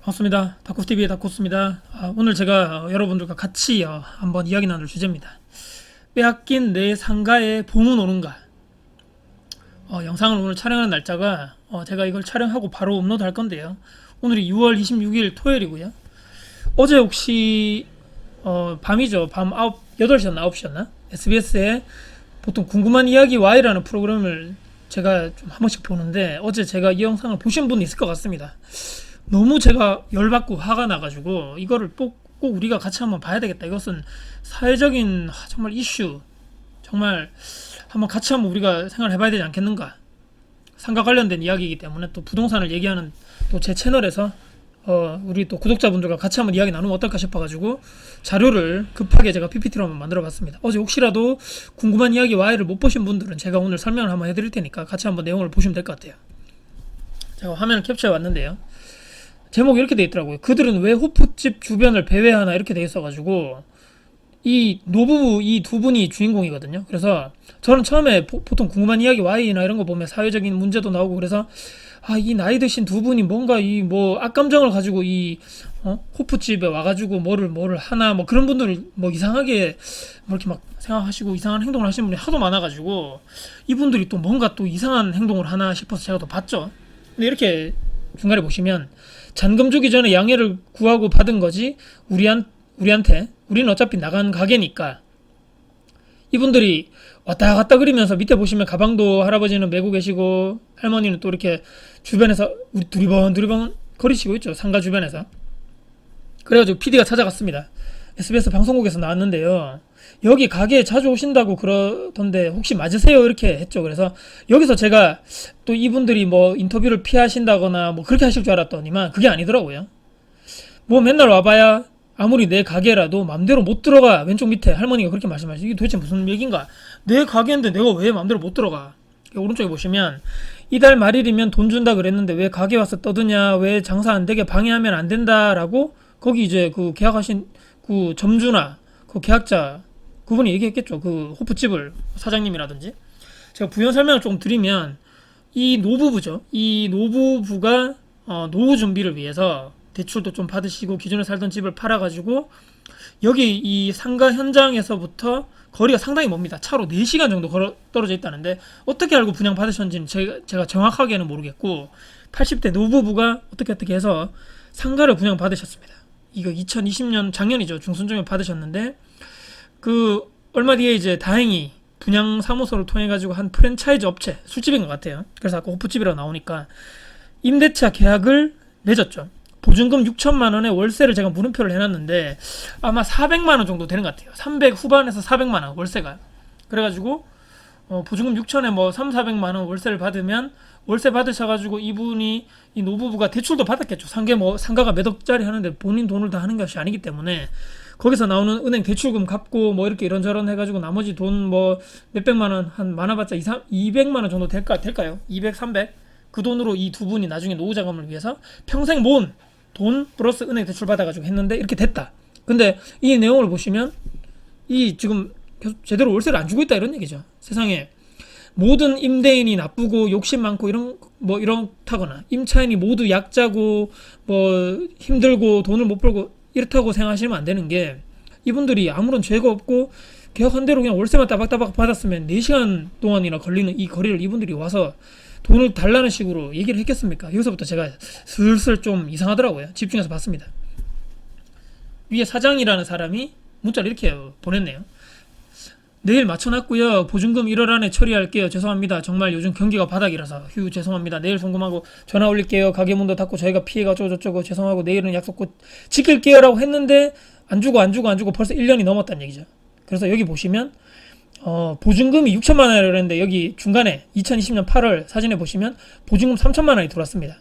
반갑습니다. 다코스TV의 다코스입니다. 오늘 제가 여러분들과 같이 한번 이야기 나눌 주제입니다. 빼앗긴 내 상가에 봄은 오는가? 영상을 오늘 촬영하는 날짜가 제가 이걸 촬영하고 바로 업로드 할 건데요. 오늘이 6월 26일 토요일이고요. 어제 혹시 밤이죠. 밤 8시였나 9시였나? SBS에 보통 궁금한 이야기 Y라는 프로그램을 제가 좀 한 번씩 보는데 어제 제가 이 영상을 보신 분 있을 것 같습니다. 너무 제가 열받고 화가 나가지고 이거를 꼭 우리가 같이 한번 봐야 되겠다. 이것은 사회적인 정말 이슈, 정말 한번 같이 한번 우리가 생각을 해봐야 되지 않겠는가. 상가 관련된 이야기이기 때문에 또 부동산을 얘기하는 또 제 채널에서 우리 또 구독자분들과 같이 한번 이야기 나누면 어떨까 싶어가지고 자료를 급하게 제가 PPT로 한번 만들어봤습니다. 어제 혹시라도 궁금한 이야기 Y를 못 보신 분들은 제가 오늘 설명을 한번 해드릴 테니까 같이 한번 내용을 보시면 될 것 같아요. 제가 화면을 캡처해 왔는데요. 제목이 이렇게 돼 있더라고요. 그들은 왜 호프집 주변을 배회하나 이렇게 돼 있어가지고 이 노부부 이 두 분이 주인공이거든요. 그래서 저는 처음에 보통 궁금한 이야기 Y나 이런 거 보면 사회적인 문제도 나오고 그래서 이 나이 드신 두 분이 뭔가 이 뭐 악감정을 가지고 이 호프집에 와가지고 뭐를 하나 뭐 그런 분들 뭐 이상하게 뭐 이렇게 막 생각하시고 이상한 행동을 하시는 분이 하도 많아가지고 이분들이 또 뭔가 또 이상한 행동을 하나 싶어서 제가 또 봤죠. 근데 이렇게 중간에 보시면 잔금 주기 전에 양해를 구하고 받은 거지 우리한테 우리는 어차피 나간 가게니까 이분들이 왔다 갔다 그리면서 밑에 보시면 가방도 할아버지는 메고 계시고 할머니는 또 이렇게 주변에서 우리 두리번 거리시고 있죠. 상가 주변에서. 그래가지고 PD가 찾아갔습니다. SBS 방송국에서 나왔는데요. 여기 가게에 자주 오신다고 그러던데 혹시 맞으세요? 이렇게 했죠. 그래서 여기서 제가 또 이분들이 뭐 인터뷰를 피하신다거나 뭐 그렇게 하실 줄 알았더니만 그게 아니더라고요. 뭐 맨날 와봐야 아무리 내 가게라도 맘대로 못 들어가. 왼쪽 밑에 할머니가 그렇게 말씀하시죠. 이게 도대체 무슨 얘기인가? 내 가게인데 내가 왜 맘대로 못 들어가? 오른쪽에 보시면 이달 말일이면 돈 준다 그랬는데 왜 가게 와서 떠드냐? 왜 장사 안 되게 방해하면 안 된다라고 거기 이제 그 계약하신 그 점주나 그 계약자 그분이 얘기했겠죠. 그 호프집을 사장님이라든지. 제가 부연 설명을 조금 드리면 이 노부부죠. 이 노부부가 노후 준비를 위해서 대출도 좀 받으시고 기존에 살던 집을 팔아가지고 여기 이 상가 현장에서부터 거리가 상당히 멉니다. 차로 4시간 정도 떨어져 있다는데 어떻게 알고 분양 받으셨는지는 제가 정확하게는 모르겠고 80대 노부부가 어떻게 해서 상가를 분양 받으셨습니다. 이거 2020년 작년이죠. 중순쯤에 받으셨는데 그 얼마 뒤에 이제 다행히 분양 사무소를 통해 가지고 한 프랜차이즈 업체 술집인 것 같아요. 그래서 아까 호프집이라고 나오니까 임대차 계약을 맺었죠. 보증금 6천만 원에 월세를 제가 물음표를 해놨는데 아마 400만 원 정도 되는 것 같아요. 300 후반에서 400만 원 월세가. 그래가지고 보증금 6천에 뭐 3, 400만 원 월세를 받으면 월세 받으셔가지고 이분이 이 노부부가 대출도 받았겠죠. 상가가 몇 억짜리 하는데 본인 돈을 다 하는 것이 아니기 때문에 거기서 나오는 은행 대출금 갚고 뭐 이렇게 이런저런 해가지고 나머지 돈 뭐 몇백만 원 한 많아봤자 200만 원 정도 될까요? 200, 300? 그 돈으로 이 두 분이 나중에 노후 자금을 위해서 평생 모은 돈 플러스 은행 대출 받아가지고 했는데 이렇게 됐다. 근데 이 내용을 보시면 이 지금 계속 제대로 월세를 안 주고 있다 이런 얘기죠. 세상에 모든 임대인이 나쁘고 욕심 많고 이렇다거나 임차인이 모두 약자고 뭐 힘들고 돈을 못 벌고 이렇다고 생각하시면 안 되는 게 이분들이 아무런 죄가 없고 계약한 대로 그냥 월세만 따박따박 받았으면 4시간 동안이나 걸리는 이 거리를 이분들이 와서 돈을 달라는 식으로 얘기를 했겠습니까? 여기서부터 제가 슬슬 좀 이상하더라고요. 집중해서 봤습니다. 위에 사장이라는 사람이 문자를 이렇게 보냈네요. 내일 맞춰놨고요. 보증금 1월 안에 처리할게요. 죄송합니다. 정말 요즘 경기가 바닥이라서 휴 죄송합니다. 내일 송금하고 전화 올릴게요. 가게 문도 닫고 저희가 피해가 어쩌고저쩌고 죄송하고 내일은 약속 꼭 지킬게요 라고 했는데 안 주고 벌써 1년이 넘었다는 얘기죠. 그래서 여기 보시면 보증금이 6천만 원이라고 했는데 여기 중간에 2020년 8월 사진에 보시면 보증금 3천만 원이 들어왔습니다.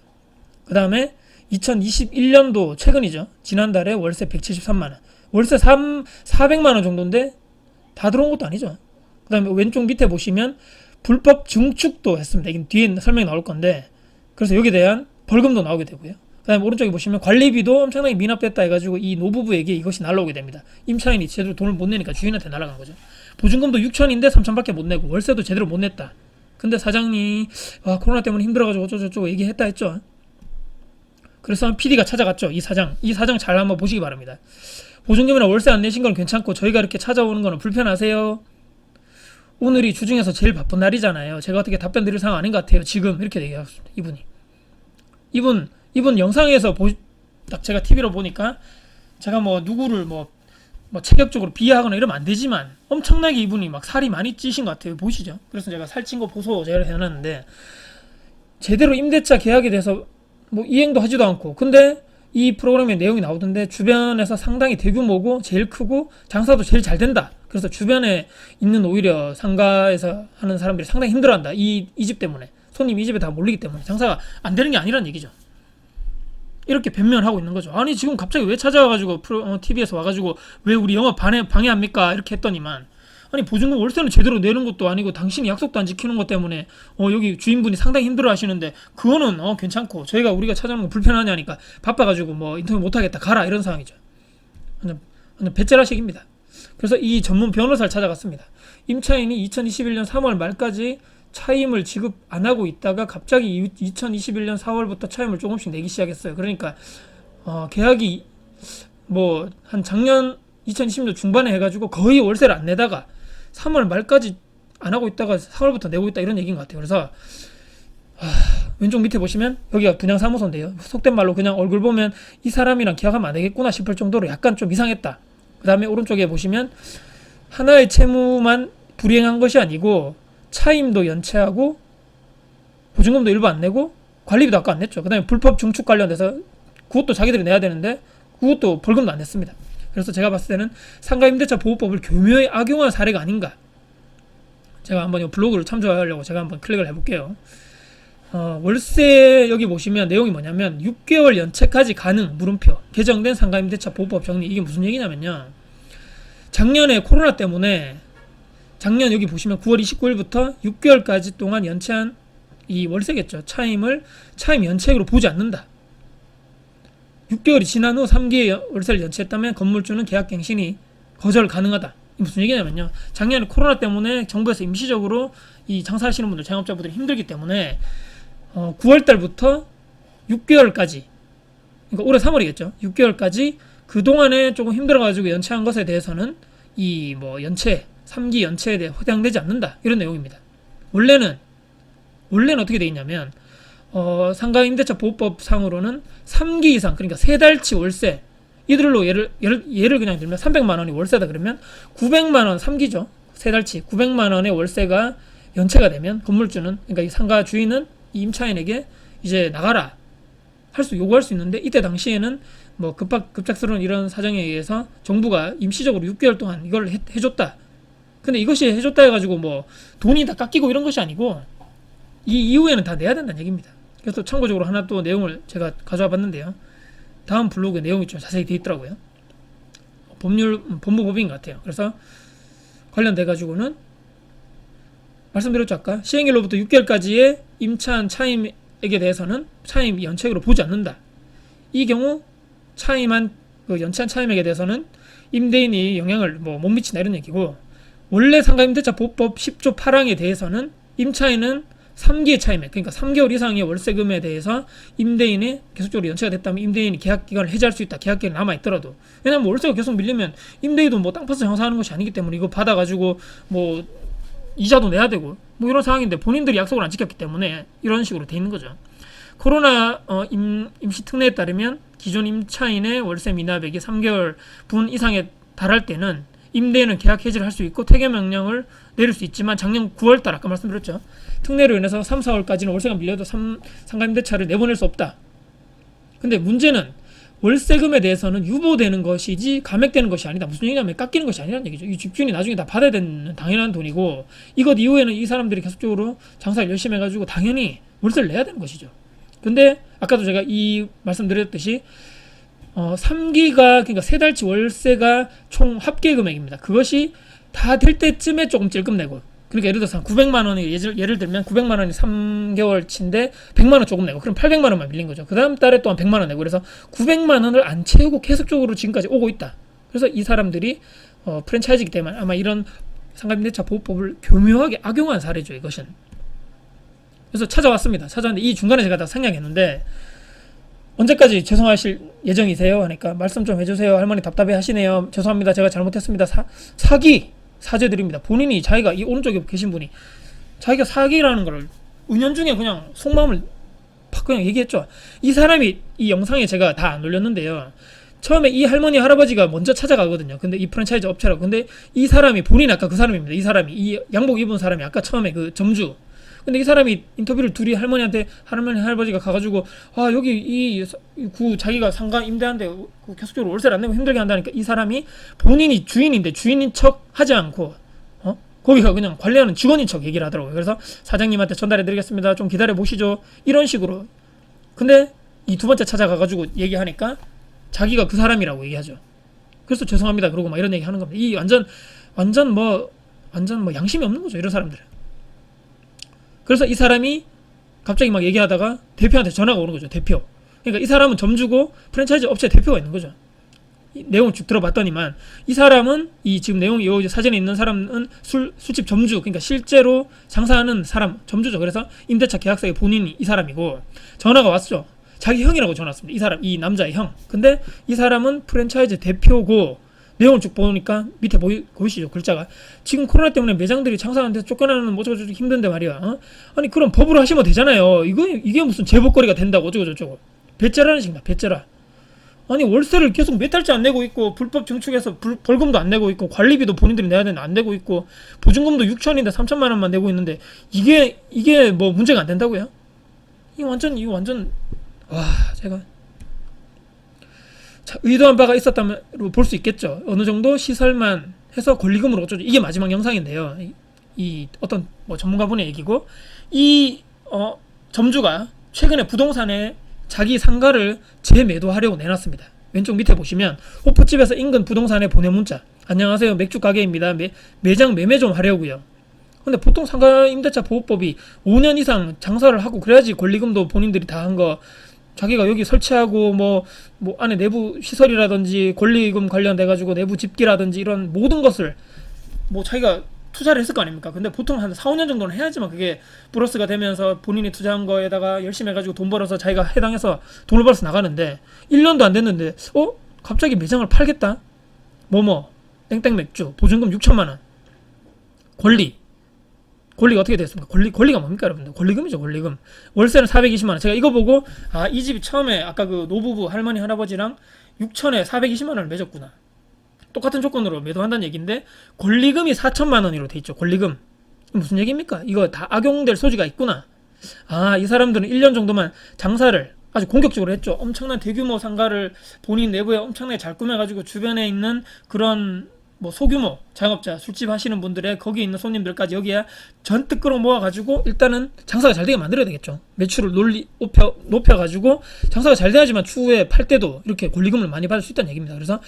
그 다음에 2021년도 최근이죠. 지난달에 월세 173만 원. 월세 400만 원 정도인데 다 들어온 것도 아니죠. 그 다음에 왼쪽 밑에 보시면 불법 증축도 했습니다. 이게 뒤에 설명이 나올 건데 그래서 여기에 대한 벌금도 나오게 되고요. 그 다음에 오른쪽에 보시면 관리비도 엄청나게 미납됐다 해가지고 이 노부부에게 이것이 날라오게 됩니다. 임차인이 제대로 돈을 못 내니까 주인한테 날아간 거죠. 보증금도 6천인데 3천밖에 못 내고 월세도 제대로 못 냈다. 근데 사장이 코로나 때문에 힘들어가지고 어쩌고저쩌고 얘기했다 했죠. 그래서 PD가 찾아갔죠. 이 사장 잘 한번 보시기 바랍니다. 보증금이나 월세 안 내신 건 괜찮고 저희가 이렇게 찾아오는 거는 불편하세요? 오늘이 주중에서 제일 바쁜 날이잖아요. 제가 어떻게 답변 드릴 상황 아닌 것 같아요. 지금 이렇게 얘기하셨습니다. 이분 영상에서 딱 제가 TV로 보니까 제가 뭐 누구를 뭐 체격적으로 비하하거나 이러면 안 되지만 엄청나게 이분이 막 살이 많이 찌신 것 같아요. 보시죠. 그래서 제가 살찐 거 보소 제가 해놨는데 제대로 임대차 계약에 대해서 뭐 이행도 하지도 않고 근데 이 프로그램에 내용이 나오던데 주변에서 상당히 대규모고 제일 크고 장사도 제일 잘 된다. 그래서 주변에 있는 오히려 상가에서 하는 사람들이 상당히 힘들어한다. 이 집 때문에 손님 이 집에 다 몰리기 때문에 장사가 안 되는 게 아니란 얘기죠. 이렇게 변명하고 있는 거죠. 아니 지금 갑자기 왜 찾아와가지고 TV에서 와가지고 왜 우리 영업 방해합니까? 이렇게 했더니만 아니 보증금 월세는 제대로 내는 것도 아니고 당신이 약속도 안 지키는 것 때문에 여기 주인분이 상당히 힘들어 하시는데 그거는 괜찮고 우리가 찾아오는 거 불편하냐니까 바빠가지고 뭐 인터뷰 못하겠다 가라 이런 상황이죠. 완전 배째라식입니다. 그래서 이 전문 변호사를 찾아갔습니다. 임차인이 2021년 3월 말까지 차임을 지급 안 하고 있다가 갑자기 2021년 4월부터 차임을 조금씩 내기 시작했어요. 그러니까 계약이 뭐 한 작년 2020년 중반에 해가지고 거의 월세를 안 내다가 3월 말까지 안 하고 있다가 4월부터 내고 있다 이런 얘기인 것 같아요. 그래서 왼쪽 밑에 보시면 여기가 분양사무소인데요. 속된 말로 그냥 얼굴 보면 이 사람이랑 계약하면 안 되겠구나 싶을 정도로 약간 좀 이상했다. 그 다음에 오른쪽에 보시면 하나의 채무만 불이행한 것이 아니고 차임도 연체하고 보증금도 일부 안 내고 관리비도 아까 안 냈죠. 그 다음에 불법 증축 관련돼서 그것도 자기들이 내야 되는데 그것도 벌금도 안 냈습니다. 그래서 제가 봤을 때는 상가임대차 보호법을 교묘히 악용한 사례가 아닌가. 제가 한번 이 블로그를 참조하려고 제가 한번 클릭을 해볼게요. 월세 여기 보시면 내용이 뭐냐면 6개월 연체까지 가능 물음표 개정된 상가임대차 보호법 정리. 이게 무슨 얘기냐면요. 작년에 코로나 때문에 작년 여기 보시면 9월 29일부터 6개월까지 동안 연체한 이 월세겠죠. 차임 연체액으로 보지 않는다. 6개월이 지난 후 3기의 월세를 연체했다면 건물주는 계약갱신이 거절 가능하다. 무슨 얘기냐면요. 작년에 코로나 때문에 정부에서 임시적으로 이 장사하시는 분들, 자영업자분들이 힘들기 때문에 9월달부터 6개월까지 그러니까 올해 3월이겠죠. 6개월까지 그동안에 조금 힘들어가지고 연체한 것에 대해서는 이 뭐 연체 3기 연체에 대해 해당되지 않는다. 이런 내용입니다. 원래는 어떻게 되어 있냐면 상가임대차 보호법 상으로는 3기 이상 그러니까 3달치 월세 이들로 예를 그냥 들면 300만 원이 월세다 그러면 900만 원 3기죠. 3달치 900만 원의 월세가 연체가 되면 건물주는 그러니까 이 상가 주인은 이 임차인에게 이제 나가라 요구할 수 있는데 이때 당시에는 뭐 급작스러운 이런 사정에 의해서 정부가 임시적으로 6개월 동안 이걸 해줬다. 근데 이것이 해줬다 해가지고 뭐 돈이 다 깎이고 이런 것이 아니고 이 이후에는 다 내야 된다는 얘기입니다. 그래서 참고적으로 하나 또 내용을 제가 가져와 봤는데요. 다음 블로그에 내용이 좀 자세히 되어 있더라고요. 법무법인 것 같아요. 그래서 관련돼 가지고는 말씀드렸죠 아까 시행일로부터 6개월까지의 임차한 차임액에 대해서는 차임 연체액으로 보지 않는다. 이 경우 연체한 차임액에 대해서는 임대인이 영향을 못 미친다 이런 얘기고 원래 상가임대차 보호법 10조 8항에 대해서는 임차인은 3기의 차임액 그러니까 3개월 이상의 월세금에 대해서 임대인이 계속적으로 연체가 됐다면 임대인이 계약기간을 해지할 수 있다. 계약기간이 남아있더라도 왜냐면 월세가 계속 밀리면 임대인도 뭐 땅 파서 장사하는 것이 아니기 때문에 이거 받아가지고 뭐 이자도 내야 되고 뭐 이런 상황인데 본인들이 약속을 안 지켰기 때문에 이런 식으로 돼 있는 거죠. 코로나 임시 특례에 따르면 기존 임차인의 월세 미납액이 3개월 분 이상에 달할 때는 임대인은 계약 해지를 할 수 있고 퇴계 명령을 내릴 수 있지만 작년 9월달 아까 말씀드렸죠. 특례로 인해서 3, 4월까지는 월세가 밀려도 상가임대차를 내보낼 수 없다. 근데 문제는 월세금에 대해서는 유보되는 것이지 감액되는 것이 아니다. 무슨 얘기냐면 깎이는 것이 아니라는 얘기죠. 이 집주인이 나중에 다 받아야 되는 당연한 돈이고 이것 이후에는 이 사람들이 계속적으로 장사를 열심히 해가지고 당연히 월세를 내야 되는 것이죠. 근데 아까도 제가 이 말씀드렸듯이 3기가 그러니까 3달치 월세가 총 합계 금액입니다. 그것이 다 될 때쯤에 조금 찔끔 내고 그러니까 예를 들어서 900만 원이 예를 들면 900만 원이 3개월치인데 100만 원 조금 내고 그럼 800만 원만 밀린 거죠. 그 다음 달에 또한 100만 원 내고 그래서 900만 원을 안 채우고 계속적으로 지금까지 오고 있다. 그래서 이 사람들이 프랜차이즈이기 때문에 아마 이런 상가임대차 보호법을 교묘하게 악용한 사례죠. 이것은. 그래서 찾아왔습니다. 찾아왔는데 이 중간에 제가 다 생략했는데 언제까지 죄송하실 예정이세요? 하니까 말씀 좀 해주세요. 할머니 답답해 하시네요. 죄송합니다. 제가 잘못했습니다. 사기 사죄드립니다. 본인이 자기가 이 오른쪽에 계신 분이 자기가 사기라는 걸 은연중에 그냥 속마음을 팍 그냥 얘기했죠. 이 사람이 이 영상에 제가 다 안 올렸는데요. 처음에 이 할머니 할아버지가 먼저 찾아가거든요. 근데 이 프랜차이즈 업체라고. 근데 이 사람이 본인 아까 그 사람입니다. 이 사람이 이 양복 입은 사람이 아까 처음에 그 점주. 근데 이 사람이 인터뷰를 둘이 할머니한테 할머니 할아버지가 가가지고 아 여기 그 자기가 상가 임대한데 계속적으로 월세를 안 내고 힘들게 한다니까 이 사람이 본인이 주인인데 주인인 척 하지 않고 거기가 그냥 관리하는 직원인 척 얘기를 하더라고요. 그래서 사장님한테 전달해드리겠습니다. 좀 기다려 보시죠. 이런 식으로. 근데 이 두 번째 찾아가가지고 얘기하니까 자기가 그 사람이라고 얘기하죠. 그래서 죄송합니다. 그러고 막 이런 얘기 하는 겁니다. 이 완전 뭐 양심이 없는 거죠. 이런 사람들은. 그래서 이 사람이 갑자기 막 얘기하다가 대표한테 전화가 오는 거죠. 대표. 그러니까 이 사람은 점주고 프랜차이즈 업체 대표가 있는 거죠. 내용을 쭉 들어봤더니만 이 사람은 이 지금 내용이 요 사진에 있는 사람은 술집 점주, 그러니까 실제로 장사하는 사람 점주죠. 그래서 임대차 계약서의 본인이 이 사람이고 전화가 왔죠. 자기 형이라고 전화 왔습니다. 이 사람, 이 남자의 형. 근데 이 사람은 프랜차이즈 대표고 내용을 쭉 보니까 밑에 보이시죠? 글자가 지금 코로나 때문에 매장들이 장사하는데 쫓겨나는 어쩌고 저쩌고 힘든데 말이야. 아니 그럼 법으로 하시면 되잖아요. 이게 무슨 제복거리가 된다고 어쩌고 저쩌고. 배째라는 식입니다. 배째라. 아니 월세를 계속 몇 달째 안 내고 있고 불법 증축해서 벌금도 안 내고 있고 관리비도 본인들이 내야 되는데 안 내고 있고 보증금도 6천인데 3천만 원만 내고 있는데 이게 뭐 문제가 안 된다고요? 이거 완전 와 제가 자, 의도한 바가 있었다면 볼 수 있겠죠. 어느 정도 시설만 해서 권리금으로 어쩌죠. 이게 마지막 영상인데요. 이 어떤 뭐 전문가분의 얘기고 이 점주가 최근에 부동산에 자기 상가를 재매도하려고 내놨습니다. 왼쪽 밑에 보시면 호프집에서 인근 부동산에 보낸 문자. 안녕하세요. 맥주 가게입니다. 매장 매매 좀 하려고요. 근데 보통 상가 임대차 보호법이 5년 이상 장사를 하고 그래야지 권리금도 본인들이 다 한 거 자기가 여기 설치하고 뭐 안에 내부 시설이라든지 권리금 관련돼 가지고 내부 집기라든지 이런 모든 것을 뭐 자기가 투자를 했을 거 아닙니까? 근데 보통 한 4, 5년 정도는 해야지만 그게 플러스가 되면서 본인이 투자한 거에다가 열심히 해가지고 돈 벌어서 자기가 해당해서 돈을 벌어서 나가는데 1년도 안 됐는데 갑자기 매장을 팔겠다? 땡땡 맥주 보증금 6천만 원 권리가 어떻게 됐습니까? 권리가 뭡니까 여러분들? 권리금이죠. 권리금. 월세는 420만 원. 제가 이거 보고 이 집이 처음에 아까 그 노부부 할머니 할아버지랑 6천에 420만 원을 맺었구나. 똑같은 조건으로 매도한다는 얘기인데 권리금이 4천만 원으로 돼 있죠. 권리금. 무슨 얘기입니까? 이거 다 악용될 소지가 있구나. 이 사람들은 1년 정도만 장사를 아주 공격적으로 했죠. 엄청난 대규모 상가를 본인 내부에 엄청나게 잘 꾸며가지고 주변에 있는 그런 뭐 소규모 자영업자 술집 하시는 분들의 거기 있는 손님들까지 여기에 전뜩 끌어 모아가지고 일단은 장사가 잘 되게 만들어야 되겠죠. 매출을 높여가지고 장사가 잘 돼야지만 추후에 팔 때도 이렇게 권리금을 많이 받을 수 있다는 얘기입니다. 그래서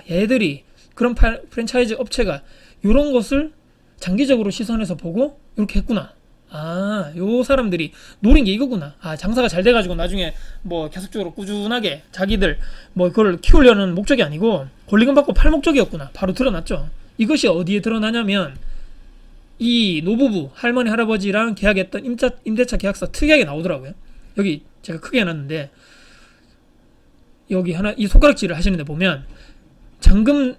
얘들이 그런 프랜차이즈 업체가 이런 것을 장기적으로 시선해서 보고 이렇게 했구나. 요 사람들이 노린 게 이거구나. 장사가 잘 돼가지고 나중에 뭐 계속적으로 꾸준하게 자기들 뭐 그걸 키우려는 목적이 아니고 권리금 받고 팔 목적이었구나. 바로 드러났죠. 이것이 어디에 드러나냐면 이 노부부 할머니 할아버지랑 계약했던 임대차 계약서 특이하게 나오더라고요. 여기 제가 크게 해놨는데 여기 하나 이 손가락질을 하시는데 보면 잔금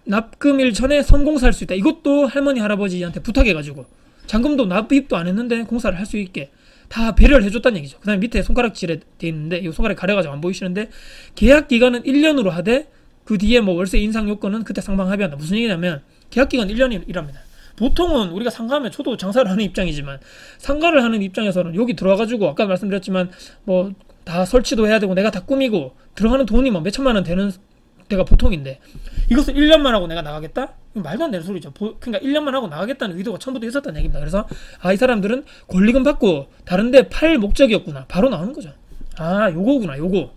납금일 전에 선공사할 수 있다. 이것도 할머니 할아버지한테 부탁해가지고 잔금도 납입도 안 했는데 공사를 할 수 있게 다 배려를 해줬다는 얘기죠. 그 다음에 밑에 손가락질에 돼 있는데 이 손가락 가려가지고 안 보이시는데 계약 기간은 1년으로 하되 그 뒤에 뭐 월세 인상 요건은 그때 상방 합의한다. 무슨 얘기냐면 계약 기간 1년이랍니다. 보통은 우리가 상가하면 저도 장사를 하는 입장이지만 상가를 하는 입장에서는 여기 들어와가지고 아까 말씀드렸지만 뭐 다 설치도 해야 되고 내가 다 꾸미고 들어가는 돈이 뭐 몇천만 원 되는 때가 보통인데 이것을 1년만 하고 내가 나가겠다? 말도 안 되는 소리죠. 그러니까 1년만 하고 나가겠다는 의도가 처음부터 있었다는 얘기입니다. 그래서 이 사람들은 권리금 받고 다른데 팔 목적이었구나. 바로 나오는 거죠. 요거구나. 요거.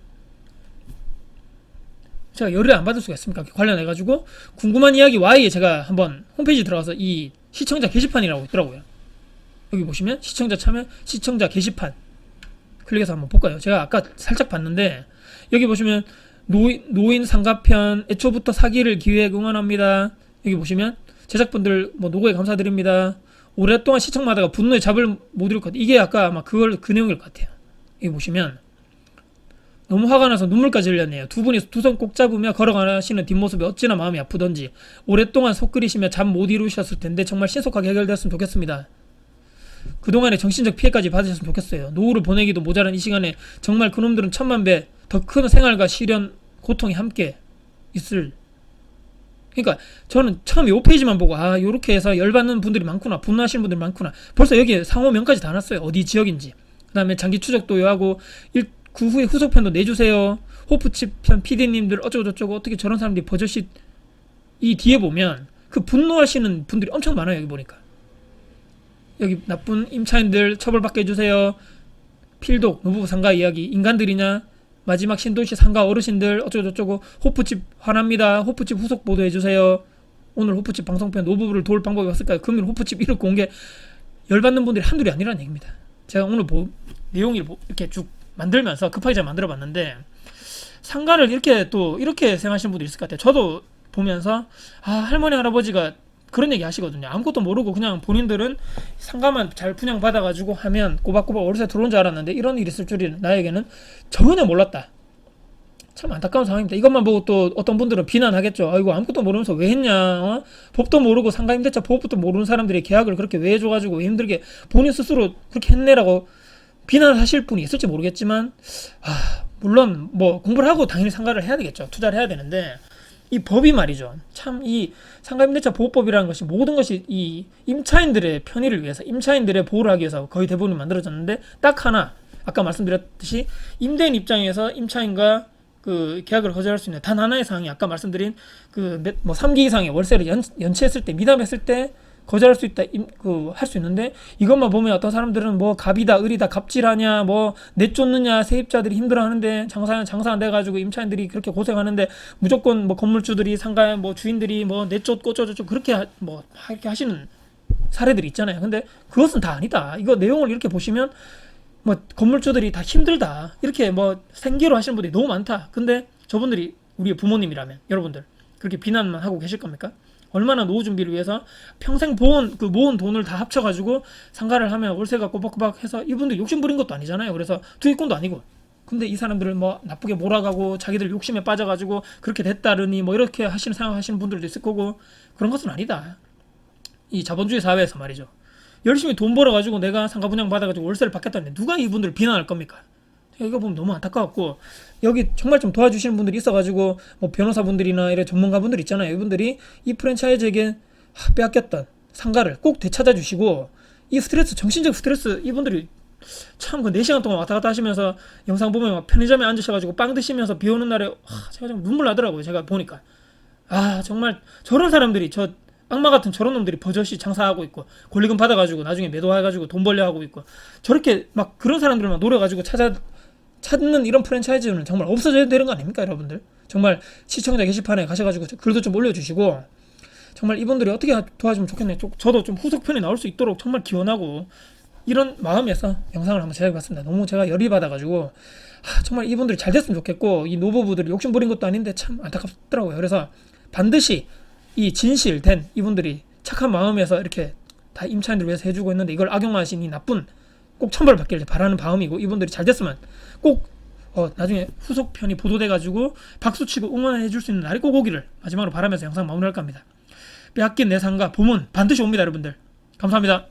제가 열을 안 받을 수가 있습니까? 관련해가지고 궁금한 이야기 Y에 제가 한번 홈페이지 들어가서 이 시청자 게시판이라고 있더라고요. 여기 보시면 시청자 참여 시청자 게시판 클릭해서 한번 볼까요? 제가 아까 살짝 봤는데 여기 보시면 노인 상가편 애초부터 사기를 기획 응원합니다. 여기 보시면 제작분들 뭐 노고에 감사드립니다. 오랫동안 시청마다가 분노의 잡을 못 이룰 것 같아요. 이게 아까 아마 그 내용일 것 같아요. 여기 보시면 너무 화가 나서 눈물까지 흘렸네요. 두 분이 두 손 꼭 잡으며 걸어가시는 뒷모습이 어찌나 마음이 아프던지 오랫동안 속 끓이시며 잠 못 이루셨을 텐데 정말 신속하게 해결되었으면 좋겠습니다. 그동안의 정신적 피해까지 받으셨으면 좋겠어요. 노후를 보내기도 모자란 이 시간에 정말 그놈들은 천만 배 더 큰 생활과 시련, 고통이 함께 있을. 그러니까 저는 처음 요 페이지만 보고 아 요렇게 해서 열받는 분들이 많구나, 분노하시는 분들이 많구나. 벌써 여기에 상호명까지 다 놨어요. 어디 지역인지. 그 다음에 장기 추적도 요하고 그 후에 후속편도 내주세요. 호프집 편 PD님들 어쩌고저쩌고 어떻게 저런 사람들이 버젓이 이 뒤에 보면 그 분노하시는 분들이 엄청 많아요. 여기 보니까 여기 나쁜 임차인들 처벌받게 해주세요. 필독 노부부 상가 이야기 인간들이냐, 마지막 신도시 상가 어르신들 어쩌고저쩌고, 호프집 화납니다. 호프집 후속 보도해주세요. 오늘 호프집 방송편 노부부를 도울 방법이 없을까요? 금일 호프집 1억 공개. 열받는 분들이 한둘이 아니라는 얘기입니다. 제가 오늘 내용을 이렇게 쭉 만들면서 급하게 잘 만들어봤는데 상가를 이렇게 생각하시는 분들이 있을 것 같아요. 저도 보면서 아 할머니 할아버지가 그런 얘기 하시거든요. 아무것도 모르고 그냥 본인들은 상가만 잘 분양받아가지고 하면 꼬박꼬박 월세 들어온 줄 알았는데 이런 일이 있을 줄은 나에게는 전혀 몰랐다. 참 안타까운 상황입니다. 이것만 보고 또 어떤 분들은 비난하겠죠. 아이고 아무것도 모르면서 왜 했냐. 법도 모르고 상가임대차 보호법도 모르는 사람들이 계약을 그렇게 왜 해줘가지고 왜 힘들게 본인 스스로 그렇게 했네라고 비난하실 분이 있을지 모르겠지만 물론 뭐 공부를 하고 당연히 상가를 해야 되겠죠. 투자를 해야 되는데 이 법이 말이죠. 참 이 상가임대차 보호법이라는 것이 모든 것이 이 임차인들의 편의를 위해서, 임차인들의 보호를 하기 위해서 거의 대부분이 만들어졌는데 딱 하나 아까 말씀드렸듯이 임대인 입장에서 임차인과 그 계약을 거절할 수 있는 단 하나의 사항이 아까 말씀드린 그 3기 이상의 월세를 연체했을 때, 미납했을 때 거절할 수 있다, 할 수 있는데 이것만 보면 어떤 사람들은 뭐 갑이다, 을이다, 갑질하냐, 뭐 내쫓느냐, 세입자들이 힘들어하는데 장사 안 돼가지고 임차인들이 그렇게 고생하는데 무조건 뭐 건물주들이 상가 뭐 주인들이 뭐 내쫓고 어쩌고 그렇게 이렇게 하시는 사례들이 있잖아요. 근데 그것은 다 아니다. 이거 내용을 이렇게 보시면 뭐 건물주들이 다 힘들다 이렇게 뭐 생계로 하시는 분들이 너무 많다. 근데 저분들이 우리의 부모님이라면 여러분들 그렇게 비난만 하고 계실 겁니까? 얼마나 노후 준비를 위해서 평생 모은 돈을 다 합쳐가지고 상가를 하면 월세가 꼬박꼬박 해서 이분들 욕심 부린 것도 아니잖아요. 그래서 투기꾼도 아니고. 근데 이 사람들을 뭐 나쁘게 몰아가고 자기들 욕심에 빠져가지고 그렇게 됐다르니 뭐 이렇게 생각하시는 분들도 있을 거고 그런 것은 아니다. 이 자본주의 사회에서 말이죠. 열심히 돈 벌어가지고 내가 상가 분양 받아가지고 월세를 받겠다는데 누가 이분들을 비난할 겁니까? 이거 보면 너무 안타까웠고 여기 정말 좀 도와주시는 분들이 있어가지고 뭐 변호사분들이나 이런 전문가분들 있잖아요. 이분들이 이 프랜차이즈에게 빼앗겼던 상가를 꼭 되찾아 주시고 이 스트레스, 정신적 스트레스 이분들이 참 그 4시간 동안 왔다 갔다 하시면서 영상 보면 막 편의점에 앉으셔가지고 빵 드시면서 비 오는 날에 제가 좀 눈물 나더라고요. 제가 보니까 정말 저런 사람들이 악마 같은 저런 놈들이 버젓이 장사하고 있고 권리금 받아가지고 나중에 매도해가지고 돈 벌려 하고 있고 저렇게 막 그런 사람들만 노려가지고 찾는 이런 프랜차이즈는 정말 없어져야 되는 거 아닙니까 여러분들? 정말 시청자 게시판에 가셔가지고 글도 좀 올려주시고 정말 이분들이 어떻게 도와주면 좋겠네요. 저도 좀 후속편이 나올 수 있도록 정말 기원하고 이런 마음에서 영상을 한번 제작해봤습니다. 너무 제가 열이 받아가지고 정말 이분들이 잘 됐으면 좋겠고 이 노부부들이 욕심 부린 것도 아닌데 참 안타깝더라고요. 그래서 반드시 이 진실된 이분들이 착한 마음에서 이렇게 다 임차인들 위해서 해주고 있는데 이걸 악용하신 이 나쁜 꼭 처벌을 받기를 바라는 마음이고 이분들이 잘 됐으면 꼭 나중에 후속편이 보도돼가지고 박수치고 응원해줄 수 있는 날이 꼭 오기를 마지막으로 바라면서 영상 마무리할까 합니다. 빼앗긴 내 상가 봄은 반드시 옵니다 여러분들. 감사합니다.